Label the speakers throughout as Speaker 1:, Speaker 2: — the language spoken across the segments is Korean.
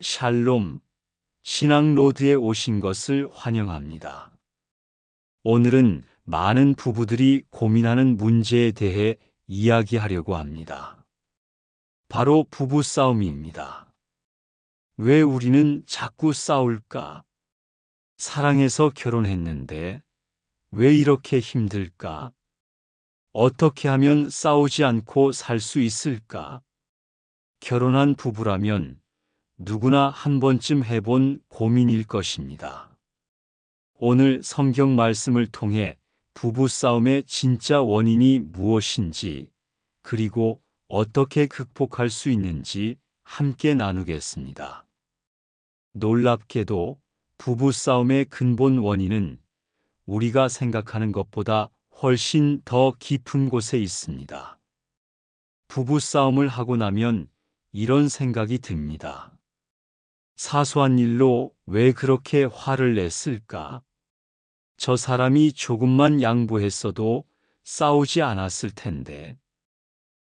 Speaker 1: 샬롬, 신앙로드에 오신 것을 환영합니다. 오늘은 많은 부부들이 고민하는 문제에 대해 이야기하려고 합니다. 바로 부부싸움입니다. 왜 우리는 자꾸 싸울까? 사랑해서 결혼했는데 왜 이렇게 힘들까? 어떻게 하면 싸우지 않고 살 수 있을까? 결혼한 부부라면 누구나 한 번쯤 해본 고민일 것입니다. 오늘 성경 말씀을 통해 부부싸움의 진짜 원인이 무엇인지, 그리고 어떻게 극복할 수 있는지 함께 나누겠습니다. 놀랍게도 부부싸움의 근본 원인은 우리가 생각하는 것보다 훨씬 더 깊은 곳에 있습니다. 부부싸움을 하고 나면 이런 생각이 듭니다. 사소한 일로 왜 그렇게 화를 냈을까? 저 사람이 조금만 양보했어도 싸우지 않았을 텐데.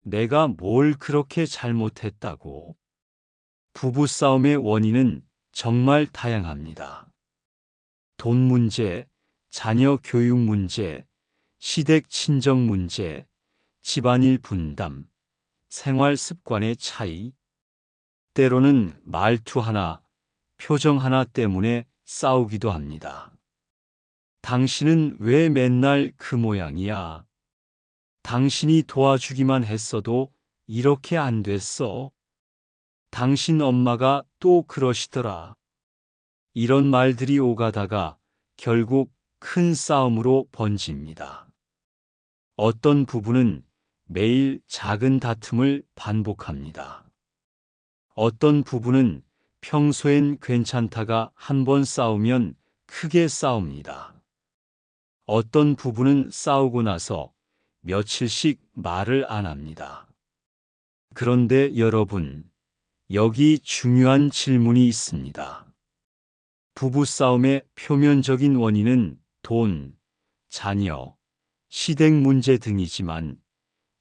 Speaker 1: 내가 뭘 그렇게 잘못했다고? 부부싸움의 원인은 정말 다양합니다. 돈 문제, 자녀 교육 문제, 시댁 친정 문제, 집안일 분담, 생활 습관의 차이, 때로는 말투 하나, 표정 하나 때문에 싸우기도 합니다. 당신은 왜 맨날 그 모양이야? 당신이 도와주기만 했어도 이렇게 안 됐어. 당신 엄마가 또 그러시더라. 이런 말들이 오가다가 결국 큰 싸움으로 번집니다. 어떤 부부는 매일 작은 다툼을 반복합니다. 어떤 부부는 평소엔 괜찮다가 한 번 싸우면 크게 싸웁니다. 어떤 부부는 싸우고 나서 며칠씩 말을 안 합니다. 그런데 여러분, 여기 중요한 질문이 있습니다. 부부싸움의 표면적인 원인은 돈, 자녀, 시댁 문제 등이지만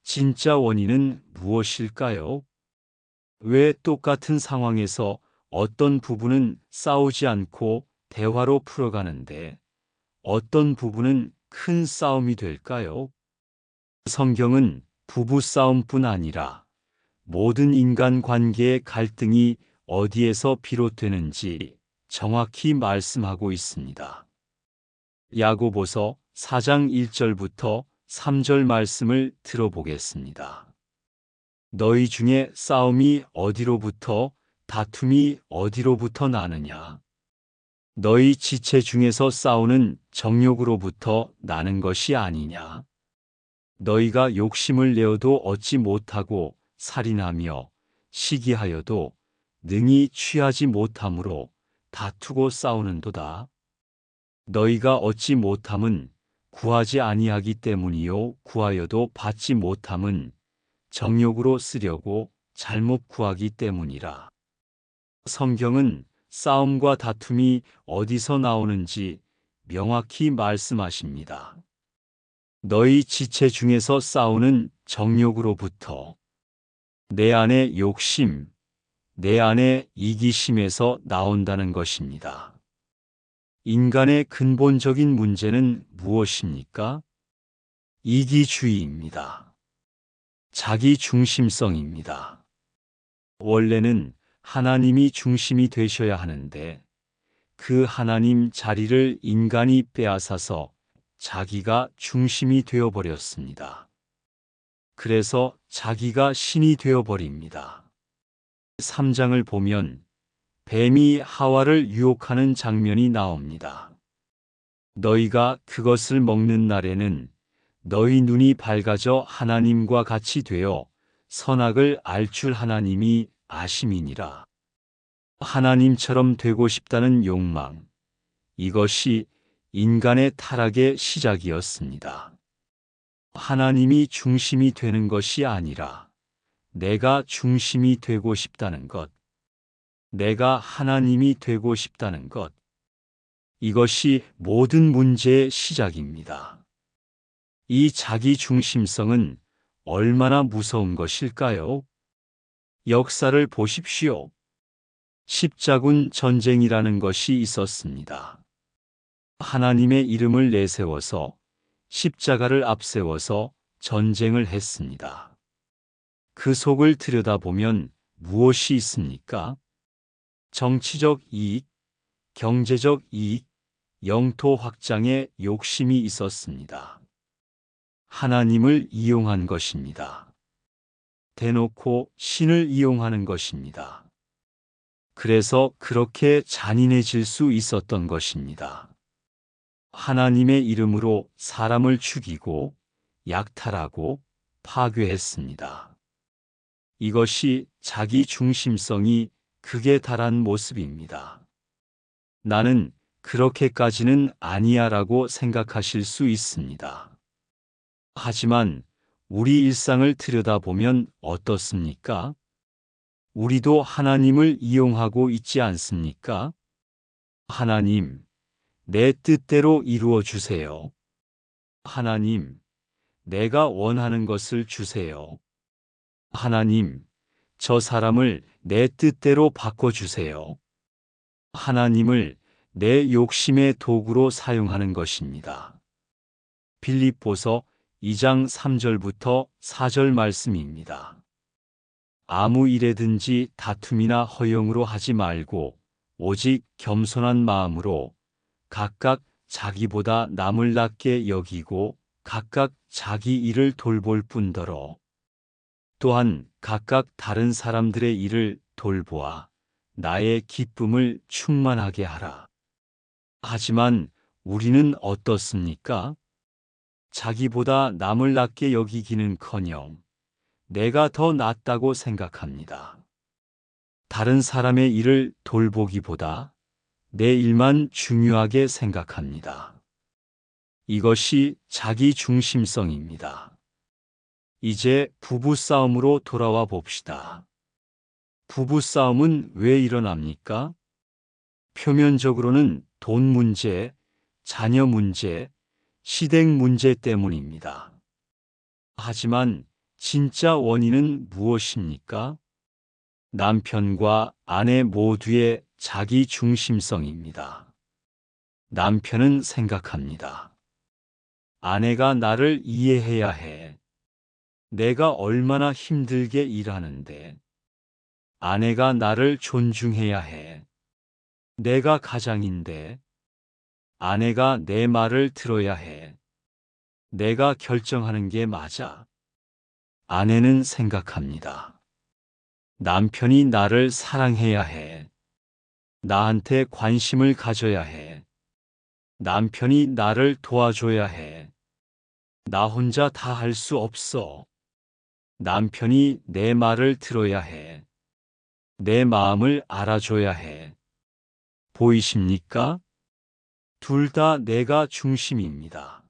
Speaker 1: 진짜 원인은 무엇일까요? 왜 똑같은 상황에서 어떤 부부는 싸우지 않고 대화로 풀어가는데 어떤 부부는 큰 싸움이 될까요? 성경은 부부싸움뿐 아니라 모든 인간 관계의 갈등이 어디에서 비롯되는지 정확히 말씀하고 있습니다. 야고보서 4장 1절부터 3절 말씀을 들어보겠습니다. 너희 중에 싸움이 어디로부터, 다툼이 어디로부터 나느냐? 너희 지체 중에서 싸우는 정욕으로부터 나는 것이 아니냐? 너희가 욕심을 내어도 얻지 못하고 살인하며 시기하여도 능히 취하지 못함으로 다투고 싸우는도다. 너희가 얻지 못함은 구하지 아니하기 때문이요 구하여도 받지 못함은 정욕으로 쓰려고 잘못 구하기 때문이라. 성경은 싸움과 다툼이 어디서 나오는지 명확히 말씀하십니다. 너희 지체 중에서 싸우는 정욕으로부터, 내 안의 욕심, 내 안의 이기심에서 나온다는 것입니다. 인간의 근본적인 문제는 무엇입니까? 이기주의입니다. 자기 중심성입니다. 원래는 하나님이 중심이 되셔야 하는데 그 하나님 자리를 인간이 빼앗아서 자기가 중심이 되어버렸습니다. 그래서 자기가 신이 되어버립니다. 3장을 보면 뱀이 하와를 유혹하는 장면이 나옵니다. 너희가 그것을 먹는 날에는 너희 눈이 밝아져 하나님과 같이 되어 선악을 알 줄 하나님이 아심이니라. 하나님처럼 되고 싶다는 욕망, 이것이 인간의 타락의 시작이었습니다. 하나님이 중심이 되는 것이 아니라 내가 중심이 되고 싶다는 것, 내가 하나님이 되고 싶다는 것, 이것이 모든 문제의 시작입니다. 이 자기 중심성은 얼마나 무서운 것일까요? 역사를 보십시오. 십자군 전쟁이라는 것이 있었습니다. 하나님의 이름을 내세워서 십자가를 앞세워서 전쟁을 했습니다. 그 속을 들여다보면 무엇이 있습니까? 정치적 이익, 경제적 이익, 영토 확장에 욕심이 있었습니다. 하나님을 이용한 것입니다. 대놓고 신을 이용하는 것입니다. 그래서 그렇게 잔인해질 수 있었던 것입니다. 하나님의 이름으로 사람을 죽이고 약탈하고 파괴했습니다. 이것이 자기 중심성이 극에 달한 모습입니다. 나는 그렇게까지는 아니야라고 생각하실 수 있습니다. 하지만 우리 일상을 들여다보면 어떻습니까? 우리도 하나님을 이용하고 있지 않습니까? 하나님, 내 뜻대로 이루어 주세요. 하나님, 내가 원하는 것을 주세요. 하나님, 저 사람을 내 뜻대로 바꿔주세요. 하나님을 내 욕심의 도구로 사용하는 것입니다. 빌립보서 2장 3절부터 4절 말씀입니다. 아무 일에든지 다툼이나 허용으로 하지 말고 오직 겸손한 마음으로 각각 자기보다 남을 낮게 여기고 각각 자기 일을 돌볼 뿐더러 또한 각각 다른 사람들의 일을 돌보아 나의 기쁨을 충만하게 하라. 하지만 우리는 어떻습니까? 자기보다 남을 낮게 여기기는커녕 내가 더 낫다고 생각합니다. 다른 사람의 일을 돌보기보다 내 일만 중요하게 생각합니다. 이것이 자기 중심성입니다. 이제 부부싸움으로 돌아와 봅시다. 부부싸움은 왜 일어납니까? 표면적으로는 돈 문제, 자녀 문제, 시댁 문제 때문입니다. 하지만 진짜 원인은 무엇입니까? 남편과 아내 모두의 자기 중심성입니다. 남편은 생각합니다. 아내가 나를 이해해야 해. 내가 얼마나 힘들게 일하는데. 아내가 나를 존중해야 해. 내가 가장인데. 아내가 내 말을 들어야 해. 내가 결정하는 게 맞아. 아내는 생각합니다. 남편이 나를 사랑해야 해. 나한테 관심을 가져야 해. 남편이 나를 도와줘야 해. 나 혼자 다 할 수 없어. 남편이 내 말을 들어야 해. 내 마음을 알아줘야 해. 보이십니까? 둘 다 내가 중심입니다.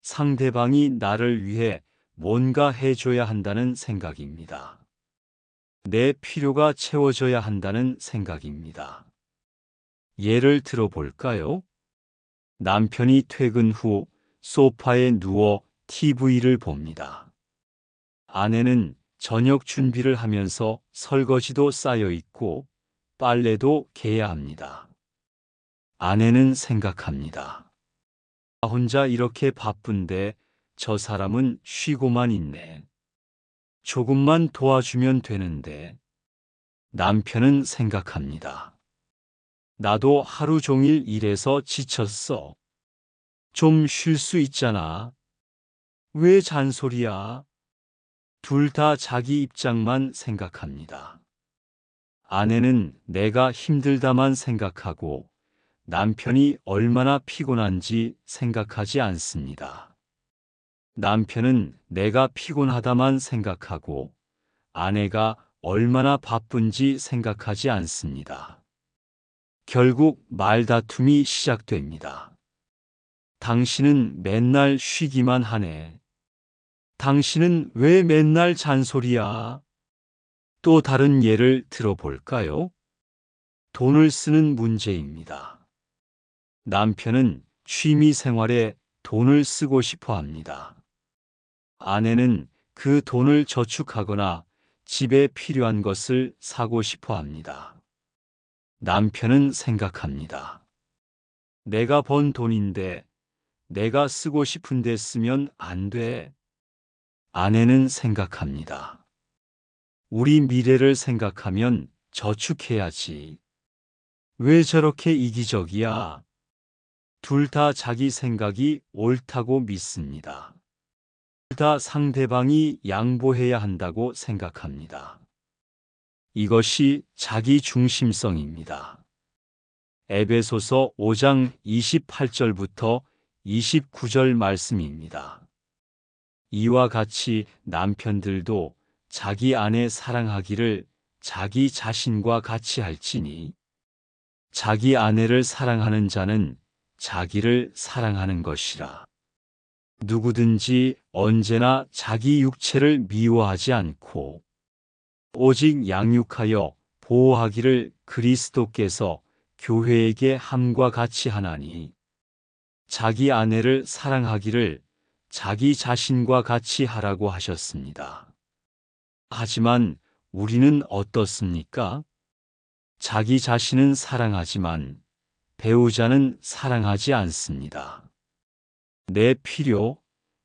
Speaker 1: 상대방이 나를 위해 뭔가 해줘야 한다는 생각입니다. 내 필요가 채워져야 한다는 생각입니다. 예를 들어 볼까요? 남편이 퇴근 후 소파에 누워 TV를 봅니다. 아내는 저녁 준비를 하면서 설거지도 쌓여 있고 빨래도 개야 합니다. 아내는 생각합니다. 나 혼자 이렇게 바쁜데 저 사람은 쉬고만 있네. 조금만 도와주면 되는데. 남편은 생각합니다. 나도 하루 종일 일해서 지쳤어. 좀 쉴 수 있잖아. 왜 잔소리야? 둘 다 자기 입장만 생각합니다. 아내는 내가 힘들다만 생각하고 남편이 얼마나 피곤한지 생각하지 않습니다. 남편은 내가 피곤하다만 생각하고 아내가 얼마나 바쁜지 생각하지 않습니다. 결국 말다툼이 시작됩니다. 당신은 맨날 쉬기만 하네. 당신은 왜 맨날 잔소리야? 또 다른 예를 들어볼까요? 돈을 쓰는 문제입니다. 남편은 취미 생활에 돈을 쓰고 싶어 합니다. 아내는 그 돈을 저축하거나 집에 필요한 것을 사고 싶어 합니다. 남편은 생각합니다. 내가 번 돈인데 내가 쓰고 싶은데 쓰면 안 돼. 아내는 생각합니다. 우리 미래를 생각하면 저축해야지. 왜 저렇게 이기적이야? 둘 다 자기 생각이 옳다고 믿습니다. 둘 다 상대방이 양보해야 한다고 생각합니다. 이것이 자기 중심성입니다. 에베소서 5장 28절부터 29절 말씀입니다. 이와 같이 남편들도 자기 아내 사랑하기를 자기 자신과 같이 할지니 자기 아내를 사랑하는 자는 자기를 사랑하는 것이라. 누구든지 언제나 자기 육체를 미워하지 않고 오직 양육하여 보호하기를 그리스도께서 교회에게 함과 같이 하나니 자기 아내를 사랑하기를 자기 자신과 같이 하라고 하셨습니다. 하지만 우리는 어떻습니까? 자기 자신은 사랑하지만 배우자는 사랑하지 않습니다. 내 필요,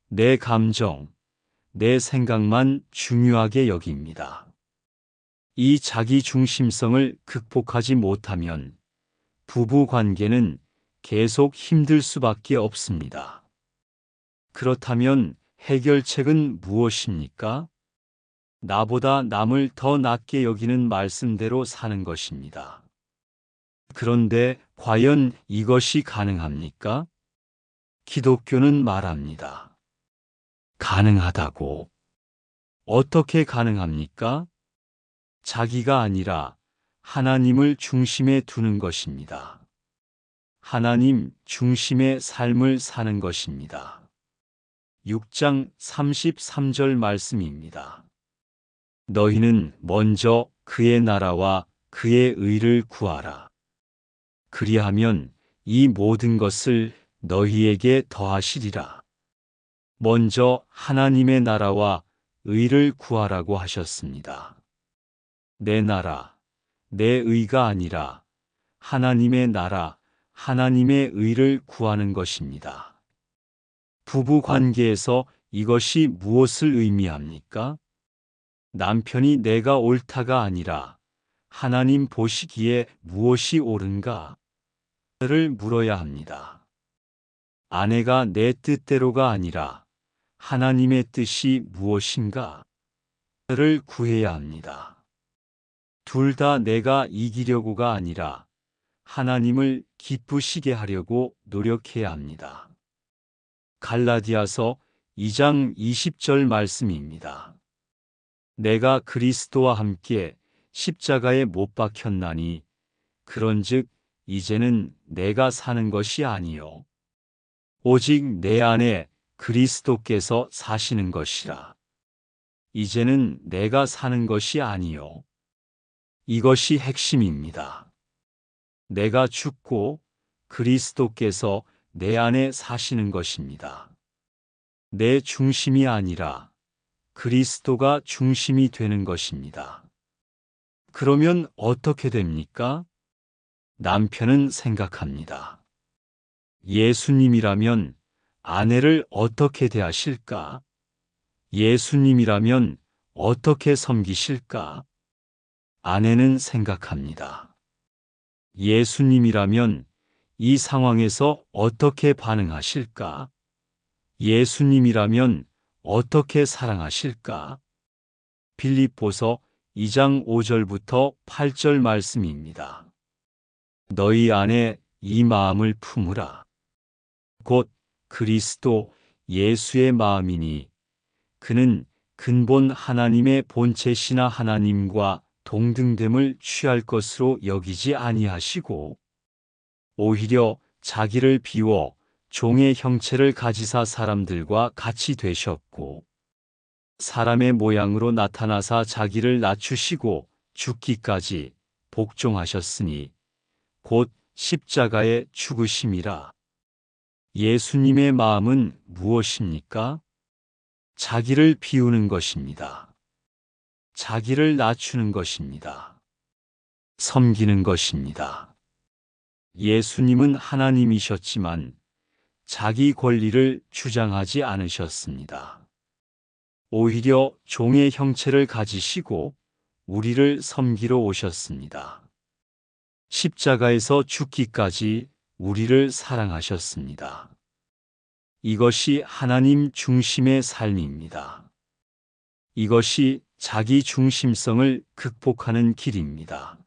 Speaker 1: 내 감정, 내 생각만 중요하게 여깁니다. 이 자기 중심성을 극복하지 못하면 부부 관계는 계속 힘들 수밖에 없습니다. 그렇다면 해결책은 무엇입니까? 나보다 남을 더 낮게 여기는 말씀대로 사는 것입니다. 그런데 과연 이것이 가능합니까? 기독교는 말합니다. 가능하다고. 어떻게 가능합니까? 자기가 아니라 하나님을 중심에 두는 것입니다. 하나님 중심의 삶을 사는 것입니다. 6장 33절 말씀입니다. 너희는 먼저 그의 나라와 그의 의를 구하라. 그리하면 이 모든 것을 너희에게 더하시리라. 먼저 하나님의 나라와 의를 구하라고 하셨습니다. 내 나라, 내 의가 아니라 하나님의 나라, 하나님의 의를 구하는 것입니다. 부부 관계에서 이것이 무엇을 의미합니까? 남편이 내가 옳다가 아니라 하나님 보시기에 무엇이 옳은가? 를 물어야 합니다. 아내가 내 뜻대로가 아니라 하나님의 뜻이 무엇인가? 를 구해야 합니다. 둘 다 내가 이기려고가 아니라 하나님을 기쁘시게 하려고 노력해야 합니다. 갈라디아서 2장 20절 말씀입니다. 내가 그리스도와 함께 십자가에 못 박혔나니 그런즉 이제는 내가 사는 것이 아니요 오직 내 안에 그리스도께서 사시는 것이라. 이제는 내가 사는 것이 아니요 이것이 핵심입니다. 내가 죽고 그리스도께서 내 안에 사시는 것입니다. 내 중심이 아니라 그리스도가 중심이 되는 것입니다. 그러면 어떻게 됩니까? 남편은 생각합니다. 예수님이라면 아내를 어떻게 대하실까? 예수님이라면 어떻게 섬기실까? 아내는 생각합니다. 예수님이라면 이 상황에서 어떻게 반응하실까? 예수님이라면 어떻게 사랑하실까? 빌립보서 2장 5절부터 8절 말씀입니다. 너희 안에 이 마음을 품으라. 곧 그리스도 예수의 마음이니 그는 근본 하나님의 본체시나 하나님과 동등됨을 취할 것으로 여기지 아니하시고 오히려 자기를 비워 종의 형체를 가지사 사람들과 같이 되셨고 사람의 모양으로 나타나사 자기를 낮추시고 죽기까지 복종하셨으니 곧 십자가에 죽으심이라. 예수님의 마음은 무엇입니까? 자기를 비우는 것입니다. 자기를 낮추는 것입니다. 섬기는 것입니다. 예수님은 하나님이셨지만 자기 권리를 주장하지 않으셨습니다. 오히려 종의 형체를 가지시고 우리를 섬기러 오셨습니다. 십자가에서 죽기까지 우리를 사랑하셨습니다. 이것이 하나님 중심의 삶입니다. 이것이 자기 중심성을 극복하는 길입니다.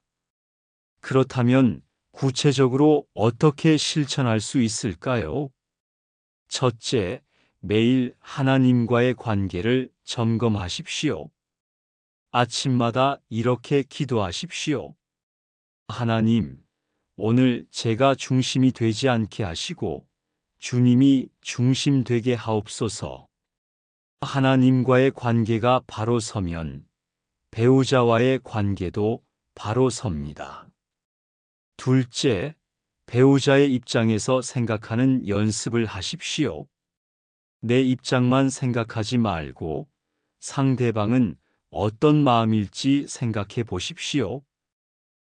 Speaker 1: 그렇다면 구체적으로 어떻게 실천할 수 있을까요? 첫째, 매일 하나님과의 관계를 점검하십시오. 아침마다 이렇게 기도하십시오. 하나님, 오늘 제가 중심이 되지 않게 하시고 주님이 중심 되게 하옵소서. 하나님과의 관계가 바로 서면 배우자와의 관계도 바로 섭니다. 둘째, 배우자의 입장에서 생각하는 연습을 하십시오. 내 입장만 생각하지 말고 상대방은 어떤 마음일지 생각해 보십시오.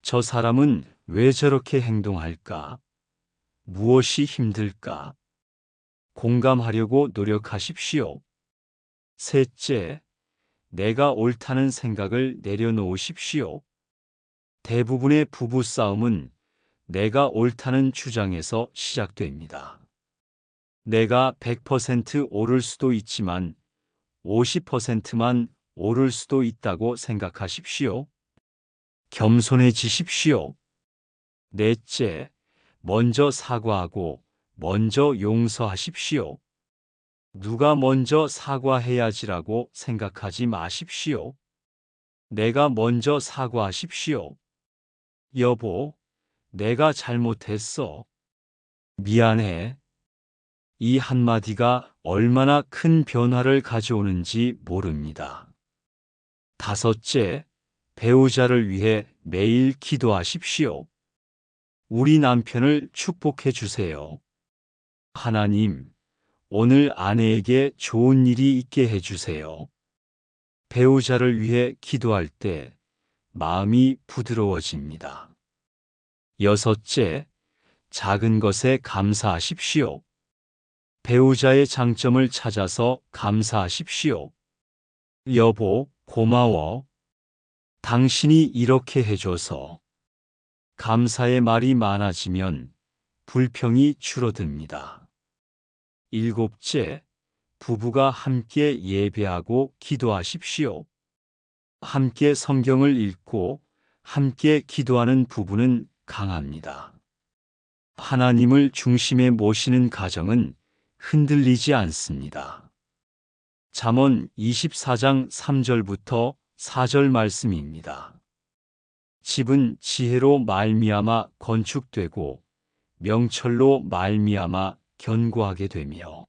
Speaker 1: 저 사람은 왜 저렇게 행동할까? 무엇이 힘들까? 공감하려고 노력하십시오. 셋째, 내가 옳다는 생각을 내려놓으십시오. 대부분의 부부싸움은 내가 옳다는 주장에서 시작됩니다. 내가 100% 옳을 수도 있지만 50%만 옳을 수도 있다고 생각하십시오. 겸손해지십시오. 넷째, 먼저 사과하고 먼저 용서하십시오. 누가 먼저 사과해야지라고 생각하지 마십시오. 내가 먼저 사과하십시오. 여보, 내가 잘못했어. 미안해. 이 한마디가 얼마나 큰 변화를 가져오는지 모릅니다. 다섯째, 배우자를 위해 매일 기도하십시오. 우리 남편을 축복해 주세요. 하나님, 오늘 아내에게 좋은 일이 있게 해주세요. 배우자를 위해 기도할 때 마음이 부드러워집니다. 여섯째, 작은 것에 감사하십시오. 배우자의 장점을 찾아서 감사하십시오. 여보, 고마워. 당신이 이렇게 해줘서. 감사의 말이 많아지면 불평이 줄어듭니다. 일곱째, 부부가 함께 예배하고 기도하십시오. 함께 성경을 읽고 함께 기도하는 부부는 강합니다. 하나님을 중심에 모시는 가정은 흔들리지 않습니다. 잠언 24장 3절부터 4절 말씀입니다. 집은 지혜로 말미암아 건축되고 명철로 말미암아 견고하게 되며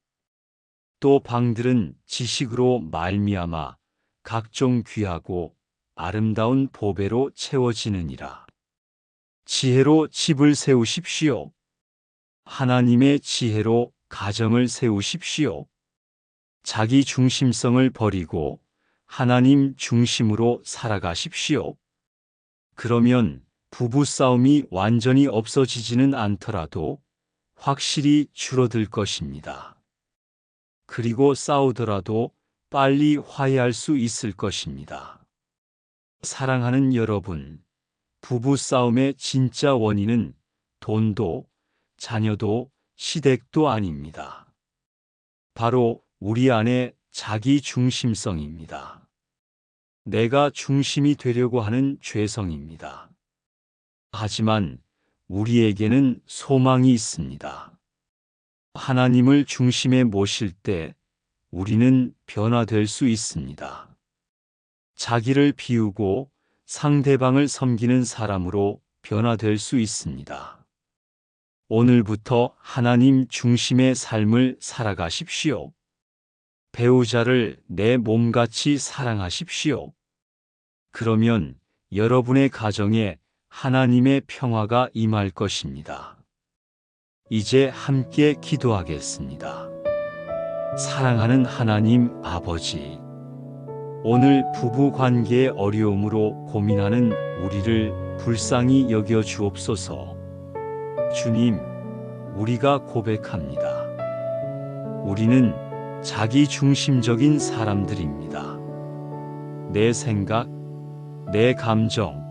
Speaker 1: 또 방들은 지식으로 말미암아 각종 귀하고 아름다운 보배로 채워지느니라. 지혜로 집을 세우십시오. 하나님의 지혜로 가정을 세우십시오. 자기 중심성을 버리고 하나님 중심으로 살아가십시오. 그러면 부부싸움이 완전히 없어지지는 않더라도 확실히 줄어들 것입니다. 그리고 싸우더라도 빨리 화해할 수 있을 것입니다. 사랑하는 여러분, 부부싸움의 진짜 원인은 돈도, 자녀도, 시댁도 아닙니다. 바로 우리 안의 자기 중심성입니다. 내가 중심이 되려고 하는 죄성입니다. 하지만 우리에게는 소망이 있습니다. 하나님을 중심에 모실 때 우리는 변화될 수 있습니다. 자기를 비우고 상대방을 섬기는 사람으로 변화될 수 있습니다. 오늘부터 하나님 중심의 삶을 살아가십시오. 배우자를 내 몸같이 사랑하십시오. 그러면 여러분의 가정에 하나님의 평화가 임할 것입니다. 이제 함께 기도하겠습니다. 사랑하는 하나님 아버지, 오늘 부부 관계의 어려움으로 고민하는 우리를 불쌍히 여겨 주옵소서. 주님, 우리가 고백합니다. 우리는 자기 중심적인 사람들입니다. 내 생각, 내 감정,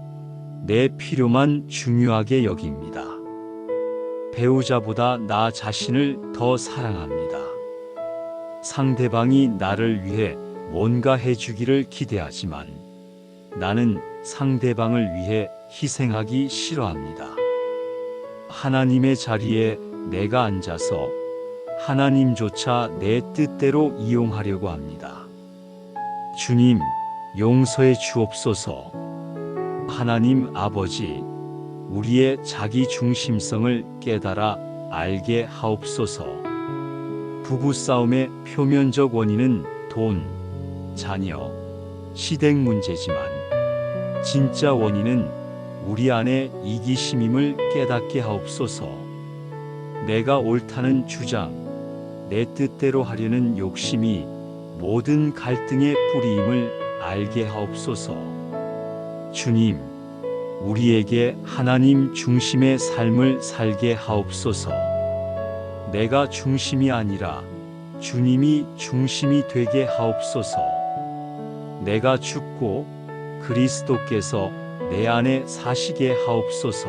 Speaker 1: 내 필요만 중요하게 여깁니다. 배우자보다 나 자신을 더 사랑합니다. 상대방이 나를 위해 뭔가 해주기를 기대하지만 나는 상대방을 위해 희생하기 싫어합니다. 하나님의 자리에 내가 앉아서 하나님조차 내 뜻대로 이용하려고 합니다. 주님, 용서해 주옵소서. 하나님 아버지, 우리의 자기 중심성을 깨달아 알게 하옵소서. 부부싸움의 표면적 원인은 돈, 자녀, 시댁 문제지만 진짜 원인은 우리 안에 이기심임을 깨닫게 하옵소서. 내가 옳다는 주장, 내 뜻대로 하려는 욕심이 모든 갈등의 뿌리임을 알게 하옵소서. 주님, 우리에게 하나님 중심의 삶을 살게 하옵소서. 내가 중심이 아니라 주님이 중심이 되게 하옵소서. 내가 죽고 그리스도께서 내 안에 사시게 하옵소서.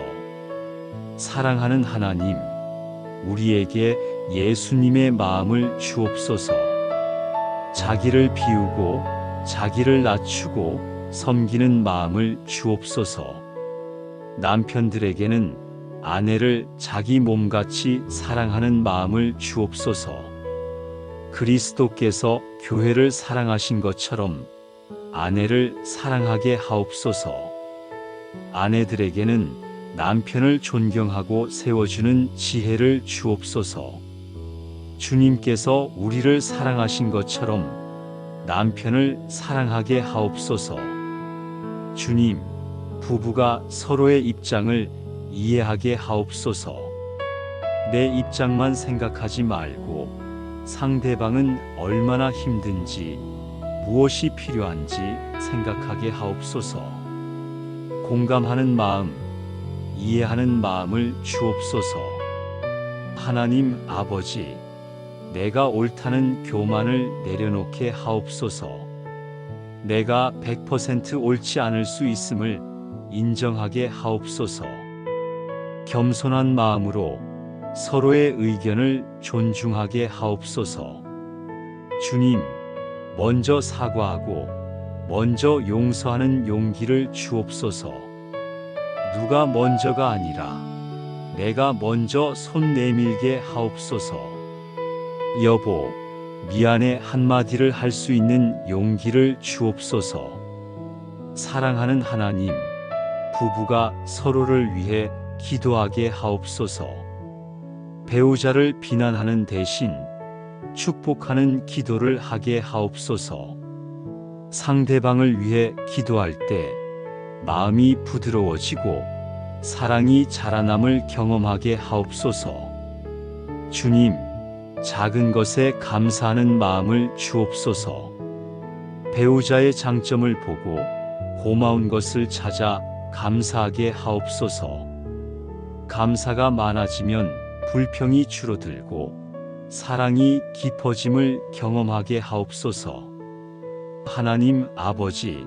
Speaker 1: 사랑하는 하나님, 우리에게 예수님의 마음을 주옵소서. 자기를 비우고 자기를 낮추고 섬기는 마음을 주옵소서. 남편들에게는 아내를 자기 몸같이 사랑하는 마음을 주옵소서. 그리스도께서 교회를 사랑하신 것처럼 아내를 사랑하게 하옵소서. 아내들에게는 남편을 존경하고 세워주는 지혜를 주옵소서. 주님께서 우리를 사랑하신 것처럼 남편을 사랑하게 하옵소서. 주님, 부부가 서로의 입장을 이해하게 하옵소서. 내 입장만 생각하지 말고 상대방은 얼마나 힘든지, 무엇이 필요한지 생각하게 하옵소서. 공감하는 마음, 이해하는 마음을 주옵소서. 하나님 아버지, 내가 옳다는 교만을 내려놓게 하옵소서. 내가 100% 옳지 않을 수 있음을 인정하게 하옵소서. 겸손한 마음으로 서로의 의견을 존중하게 하옵소서. 주님, 먼저 사과하고 먼저 용서하는 용기를 주옵소서. 누가 먼저가 아니라 내가 먼저 손 내밀게 하옵소서. 여보, 미안해 한마디를 할 수 있는 용기를 주옵소서. 사랑하는 하나님, 부부가 서로를 위해 기도하게 하옵소서. 배우자를 비난하는 대신 축복하는 기도를 하게 하옵소서. 상대방을 위해 기도할 때 마음이 부드러워지고 사랑이 자라남을 경험하게 하옵소서. 주님, 작은 것에 감사하는 마음을 주옵소서. 배우자의 장점을 보고 고마운 것을 찾아 감사하게 하옵소서. 감사가 많아지면 불평이 줄어들고 사랑이 깊어짐을 경험하게 하옵소서. 하나님 아버지,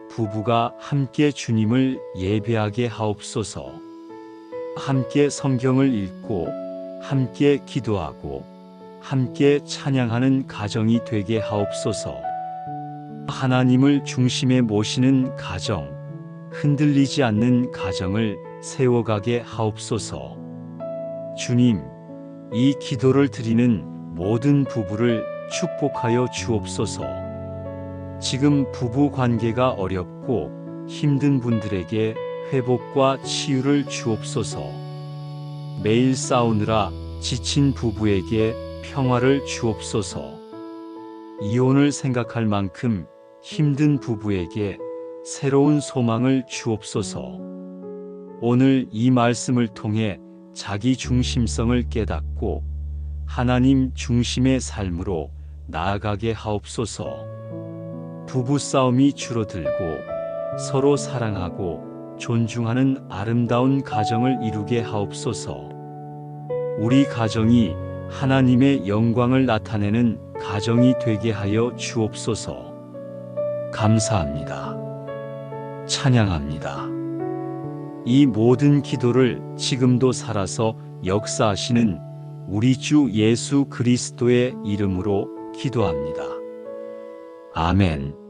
Speaker 1: 부부가 함께 주님을 예배하게 하옵소서. 함께 성경을 읽고 함께 기도하고 함께 찬양하는 가정이 되게 하옵소서. 하나님을 중심에 모시는 가정, 흔들리지 않는 가정을 세워가게 하옵소서. 주님, 이 기도를 드리는 모든 부부를 축복하여 주옵소서. 지금 부부 관계가 어렵고 힘든 분들에게 회복과 치유를 주옵소서. 매일 싸우느라 지친 부부에게 평화를 주옵소서. 이혼을 생각할 만큼 힘든 부부에게 새로운 소망을 주옵소서. 오늘 이 말씀을 통해 자기 중심성을 깨닫고 하나님 중심의 삶으로 나아가게 하옵소서. 부부 싸움이 줄어들고 서로 사랑하고 존중하는 아름다운 가정을 이루게 하옵소서. 우리 가정이 하나님의 영광을 나타내는 가정이 되게 하여 주옵소서. 감사합니다. 찬양합니다. 이 모든 기도를 지금도 살아서 역사하시는 우리 주 예수 그리스도의 이름으로 기도합니다. 아멘.